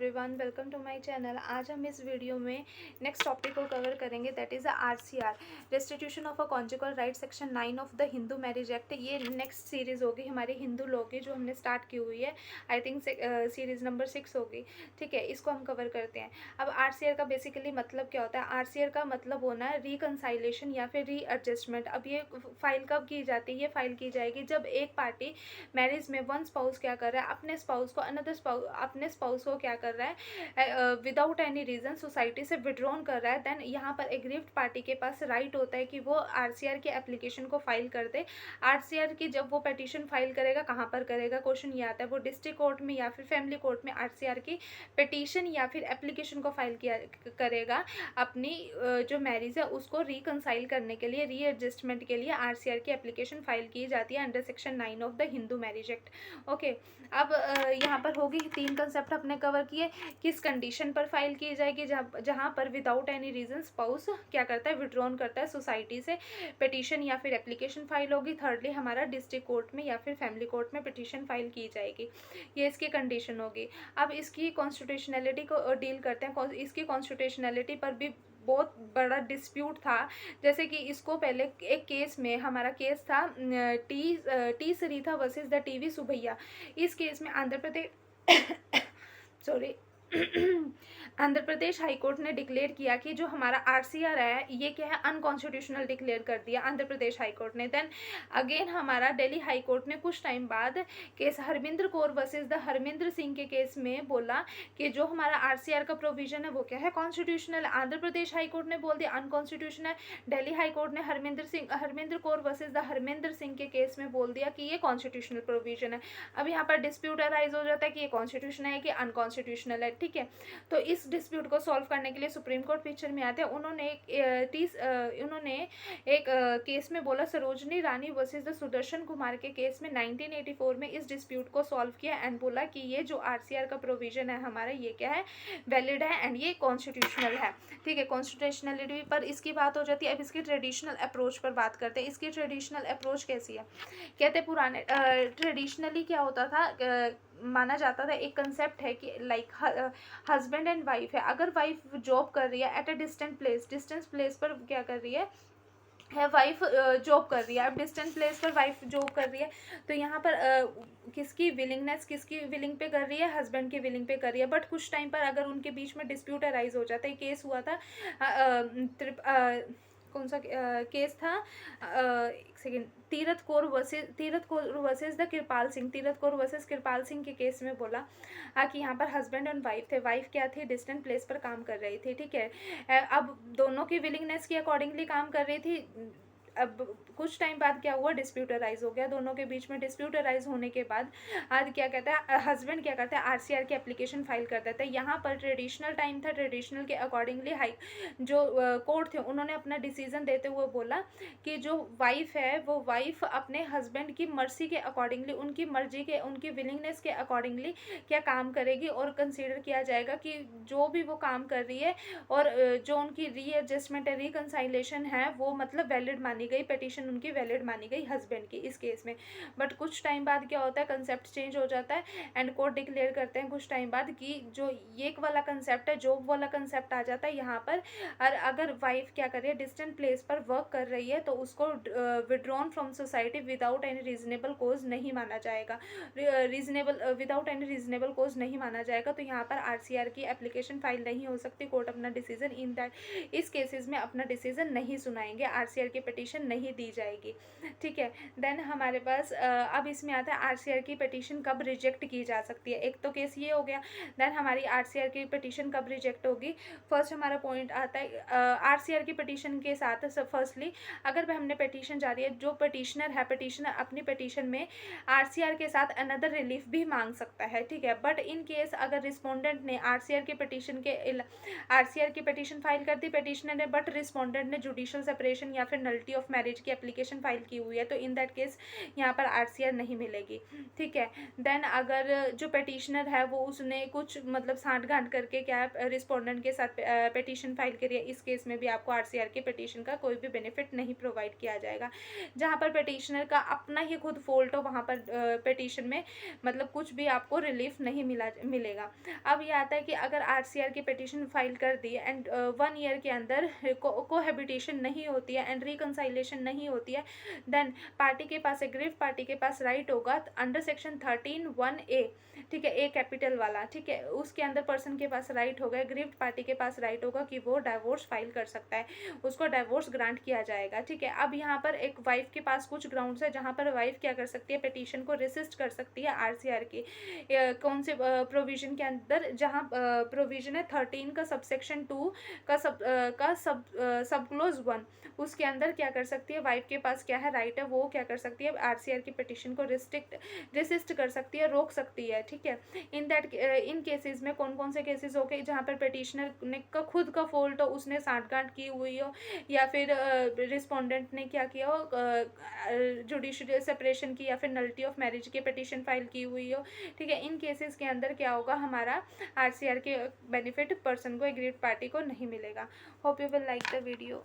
Everyone, welcome to my channel. आज हम इस वीडियो में नेक्स्ट टॉपिक को कवर करेंगे, that is RCR, restitution of a conjugal right, section 9 of the Hindu marriage act. ये next series होगी हमारी हिंदू लॉ की, जो हमने स्टार्ट की हुई है। आई थिंक सीरीज़ नंबर 6 होगी। ठीक है, इसको हम कवर करते हैं। अब आरसीआर का बेसिकली मतलब क्या होता है? आरसीआर का मतलब होना है रिकनसाइलेशन या फिर रीएडजस्टमेंट। अब ये फाइल कब की जाती है? ये फाइल की जाएगी जब एक पार्टी मैरिज में वन स्पाउस क्या कर रहा है, अपने स्पाउस को अपने स्पाउस को क्या कर रहा है, विदाउट एनी रीजन सोसाइटी से विड्रॉन कर रहा है। देन यहाँ पर एग्रीव्ड पार्टी के पास राइट होता है कि वो आरसीआर की एप्लीकेशन को फाइल कर दे। आरसीआर की जब वो पिटीशन फाइल करेगा, कहाँ पर करेगा? क्वेश्चन ये आता है, वो डिस्ट्रिक्ट कोर्ट में या फिर फैमिली कोर्ट में आरसीआर की पिटीशन या फिर एप्लीकेशन को फाइल किया करेगा। अपनी जो मैरिज है उसको रिकनसाइल करने के लिए, रीएडजस्टमेंट के लिए आरसीआर की एप्लीकेशन फाइल की जाती है under section 9 of the Hindu marriage act. Okay, अब यहाँ पर होगी 3 कंसेप्ट अपने कवर किए। किस कंडीशन पर फाइल की जाएगी? जहाँ पर विदाउट एनी रीजन स्पाउस क्या करता है, विड्रॉन करता है सोसाइटी से, पिटीशन या फिर एप्लीकेशन फाइल होगी। थर्डली हमारा डिस्ट्रिक्ट कोर्ट में या फिर फैमिली कोर्ट में पिटीशन फाइल की जाएगी। ये इसकी कंडीशन होगी। अब इसकी कॉन्स्टिट्यूशनलिटी को डील करते हैं। इसकी कॉन्स्टिट्यूशनलिटी पर भी बहुत बड़ा डिस्प्यूट था। जैसे कि इसको पहले एक केस में, हमारा केस था टी सरीथा वर्सेस द टीवी सुभैया। इस केस में आंध्र प्रदेश सॉरी आंध्र प्रदेश हाईकोर्ट ने डिक्लेयर किया कि जो हमारा आरसीआर है ये क्या है, अनकॉन्स्टिट्यूशनल डिक्लेयर कर दिया आंध्र प्रदेश हाईकोर्ट ने। देन अगेन हमारा दिल्ली हाईकोर्ट ने कुछ टाइम बाद case Harminder Kaur versus the Harminder Singh के केस में बोला कि जो हमारा आरसीआर का प्रोविजन है वो क्या है, कॉन्स्टिट्यूशनल। आंध्र प्रदेश हाईकोर्ट ने बोल दिया अनकॉन्स्टिट्यूशनल। दिल्ली हाईकोर्ट ने हरमिंदर कौर वर्सेस द हरमिंदर सिंह के केस में बोल दिया कि ये कॉन्स्टिट्यूशनल प्रोविजन है। अब यहाँ पर डिस्प्यूट अराइज हो जाता है कि ये कॉन्स्टिट्यूशनल है कि अनकॉन्स्टिट्यूशनल है। ठीक है, तो इस डिस्प्यूट को सॉल्व करने के लिए सुप्रीम कोर्ट पिक्चर में आते हैं। उन्होंने एक केस में बोला, सरोजनी रानी वर्सेस द सुदर्शन कुमार के केस में 1984 में इस डिस्प्यूट को सॉल्व किया एंड बोला कि ये जो आरसीआर का प्रोविजन है हमारा, ये क्या है, वैलिड है एंड ये कॉन्स्टिट्यूशनल है। ठीक है, कॉन्स्टिट्यूशनलिटी पर इसकी बात हो जाती है। अब इसकी ट्रेडिशनल अप्रोच पर बात करते हैं। इसकी ट्रेडिशनल अप्रोच कैसी है? कहते पुराने ट्रेडिशनली क्या होता था, माना जाता था, एक कंसेप्ट है कि लाइक हस्बैंड एंड वाइफ है। अगर वाइफ जॉब कर रही है एट अ डिस्टेंस प्लेस पर क्या कर रही है वाइफ जॉब कर रही है। अब डिस्टेंट प्लेस पर वाइफ जॉब कर रही है, तो यहाँ पर किसकी विलिंग पे कर रही है? हस्बैंड की विलिंग पे कर रही है। बट कुछ टाइम पर अगर उनके बीच में डिस्प्यूट अराइज हो जाता है, केस हुआ था कौन सा केस था, एक second, Tirath Kaur versus the Kripal Singh. Tirath Kaur versus Kripal Singh के केस में बोला कि यहाँ पर हस्बैंड एंड वाइफ थे। वाइफ क्या थी, डिस्टेंट प्लेस पर काम कर रही थी। ठीक है, अब दोनों की विलिंगनेस के अकॉर्डिंगली काम कर रही थी। अब कुछ टाइम बाद क्या हुआ, डिस्प्यूट अराइज हो गया दोनों के बीच में। डिस्प्यूट अराइज होने के बाद आज क्या कहता है, हस्बैंड क्या करता है, आरसीआर की एप्लीकेशन फाइल कर देता है। यहाँ पर ट्रेडिशनल टाइम था, ट्रेडिशनल के अकॉर्डिंगली जो कोर्ट थे उन्होंने अपना डिसीजन देते हुए बोला कि जो वाइफ है वो वाइफ अपने हस्बैंड की मर्जी के अकॉर्डिंगली, उनकी मर्जी के, उनकी विलिंगनेस के अकॉर्डिंगली क्या काम करेगी, और कंसीडर किया जाएगा कि जो भी वो काम कर रही है और जो उनकी रीएडजस्टमेंट है, रिकनसाइलेशन है, वो मतलब वैलिड मानी गई, पिटीशन उनकी वैलिड मानी गई हस्बैंड की इस केस में। बट कुछ टाइम बाद क्या होता है, कंसेप्ट चेंज हो जाता है एंड कोर्ट डिक्लेयर करते हैं कुछ टाइम बाद कि जो ये वाला कंसेप्ट है, जॉब वाला कंसेप्ट आ जाता है यहाँ पर। और अगर वाइफ क्या कर रही है, डिस्टेंट प्लेस पर वर्क कर रही है, तो उसको withdrawn from society without any reasonable cause नहीं माना जाएगा। विदाउट एनी रीजनेबल कोज नहीं माना जाएगा, तो यहाँ पर आरसीआर की एप्लीकेशन फाइल नहीं हो सकती। कोर्ट अपना डिसीजन इन दैट इस केसेस में अपना डिसीजन नहीं सुनाएंगे, आरसीआर की पिटीशन नहीं दी जाएगी। ठीक है, देन हमारे पास अब इसमें आता है आरसीआर की पिटीशन कब रिजेक्ट की जा सकती है। एक तो केस ये हो गया। देन हमारी आरसीआर की पिटीशन कब रिजेक्ट होगी। फर्स्ट हमारा पॉइंट आता है आरसीआर की पिटीशन के साथ, फर्स्टली अगर हमने पिटीशन जारी है, जो पिटीशनर अपनी पिटीशन में आरसीआर के साथ अनदर रिलीफ भी मांग सकता है। ठीक है, बट इन केस अगर रिस्पोंडेंट ने आरसीआर की पिटीशन फाइल कर दी पिटीशनर ने, बट रिस्पोंडेंट ने जुडिशियल सेपरेशन या फिर नल्टी ऑफ मैरिज की एप्लीकेशन फाइल की हुई है, तो इन दैट केस यहाँ पर आरसीआर नहीं मिलेगी, ठीक है। देन अगर जो पेटिशनर है वो उसने कुछ मतलब सांठ गांठ करके क्या रिस्पोंडेंट के साथ पिटीशन फाइल करी है, इस केस में भी आपको आरसीआर की पिटीशन का कोई भी बेनिफिट नहीं प्रोवाइड किया जाएगा। जहाँ पर पिटीशनर का अपना ही खुद फॉल्ट हो वहाँ पर पिटीशन में मतलब कुछ भी आपको रिलीफ नहीं मिलेगा। अब ये आता है कि अगर आरसीआर की पिटीशन फाइल कर दी एंड 1 ईयर के अंदर कोहैबिटेशन नहीं होती है एंड रिकंसाइलेशन नहीं होती है, देन पार्टी के पास एग्रीव पार्टी के पास राइट होगा अंडर सेक्शन 13(1)(a), ठीक है, ए कैपिटल वाला, ठीक है, उसके अंदर पर्सन के पास राइट होगा, एग्रीव्ड पार्टी के पास राइट होगा कि वो डाइवोर्स फाइल कर सकता है, उसको डाइवोर्स ग्रांट किया जाएगा, ठीक है। अब यहाँ पर एक वाइफ के पास कुछ ग्राउंड्स है जहाँ पर वाइफ क्या कर सकती है, पिटीशन को रेसिस्ट कर सकती है आरसीआर की कौन से प्रोविजन के अंदर, जहाँ प्रोविजन है 13 का सबसेक्शन 2 का सब क्लोज 1, उसके अंदर क्या कर सकती है, वाइफ के पास क्या है राइट है, वो क्या कर सकती है आरसीआर की पिटीशन को रेसिस्ट कर सकती है, रोक सकती है, ठीक है। इन केसेस में कौन कौन से केसेस हो गए, जहाँ पर पिटीशनर ने का खुद का फॉल्ट हो, उसने सांठगांठ की हुई हो, या फिर रिस्पोंडेंट ने क्या किया हो, जुडिशियल सेपरेशन की, या फिर नल्टी ऑफ मैरिज की पिटीशन फाइल की हुई हो, ठीक है। इन केसेस के अंदर क्या होगा, हमारा आरसीआर के बेनिफिट पर्सन को एग्रीड पार्टी को नहीं मिलेगा। Hope you will like the video.